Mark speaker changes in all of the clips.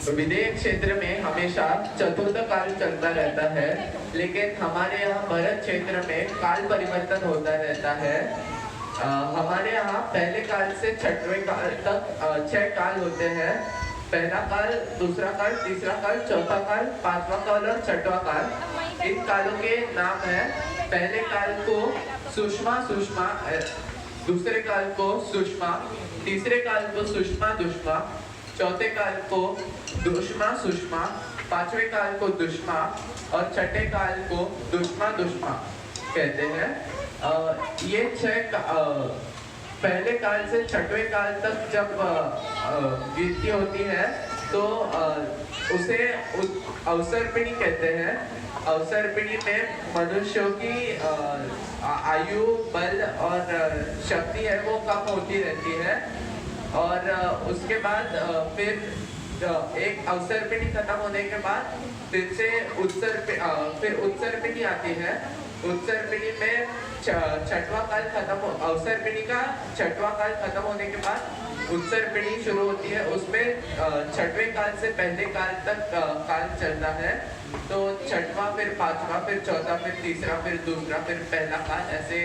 Speaker 1: विदेह क्षेत्र में हमेशा चतुर्थ काल चलता रहता है, लेकिन हमारे यहाँ भरत क्षेत्र में काल परिवर्तन होता रहता है। हमारे यहाँ पहले काल से छठवें काल तक 6 काल होते हैं। पहला काल, दूसरा काल, तीसरा काल, चौथा काल, पांचवा काल और छठवां काल। इन कालों के नाम है, पहले काल को सुषमा सुषमा, दूसरे काल को सुषमा, तीसरे काल को सुषमा दुष्मा, चौथे काल को दुष्मा सुषमा, पांचवें काल को दुष्मा और छठे काल को दुष्मा दुष्मा कहते हैं। ये 6 पहले काल से छठवें काल तक जब गिनती होती है तो उसे अवसर पीढ़ी कहते हैं। अवसर पीढ़ी में मनुष्यों की आयु, बल और शक्ति है वो कम होती रहती है। और उसके बाद फिर एक अवसर पीढ़ी खत्म होने के बाद फिर से उत्सर पीढ़ी आती है। उत्सर पीढ़ी में छठवां काल खत्म, अवसर पीढ़ी का छठवां काल खत्म होने के बाद उत्सर पीढ़ी शुरू होती है। उसमें छठवें काल से पहले काल तक काल चलता है। तो छठवां, फिर पांचवा, फिर चौथा, फिर तीसरा, फिर दूसरा, फिर पहला काल, ऐसे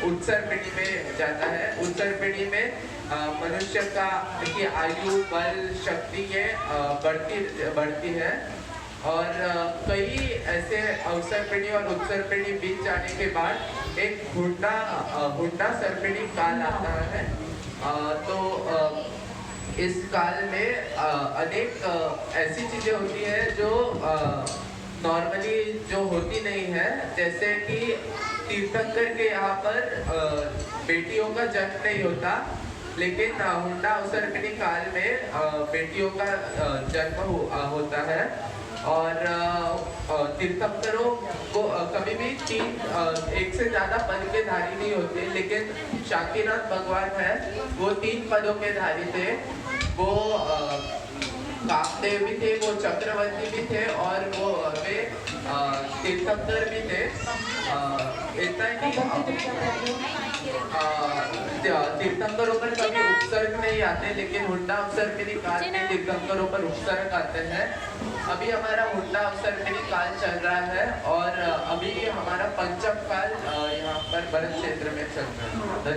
Speaker 1: उत्सर पीढ़ी में जाता है। उत्सर पीढ़ी में मनुष्य की आयु, बल, शक्ति ये बढ़ती है। और कई ऐसे अवसर पीढ़ी और उत्सर पीढ़ी बीत जाने के बाद एक हुंडा सरपीढ़ी काल आता है। तो इस काल में अनेक ऐसी चीजें होती है जो नॉर्मली जो होती नहीं है। जैसे कि तीर्थंकर के यहाँ पर बेटियों का जन्म नहीं होता, लेकिन हुंडा अवसर पीढ़ी काल में बेटियों का जन्म होता है। और तीर्थंकरों को कभी भी एक से ज्यादा पद के धारी नहीं होते, लेकिन शांतिनाथ भगवान है वो 3 पदों के धारी थे। वो कामदेव भी थे, वो चक्रवर्ती भी थे और वो वे तीर्थंकर भी थे। इतना ही तीर्थंकरों पर कभी उपसर्ग नहीं आते, लेकिन हुंडा अवसर पीढ़ी काल में तीर्थंकरों पर उपसर्ग आते हैं। अभी हमारा हुंडा अवसर पीढ़ी काल चल रहा है और अभी हमारा पंचम काल यहाँ पर भरत क्षेत्र में चल रहा है।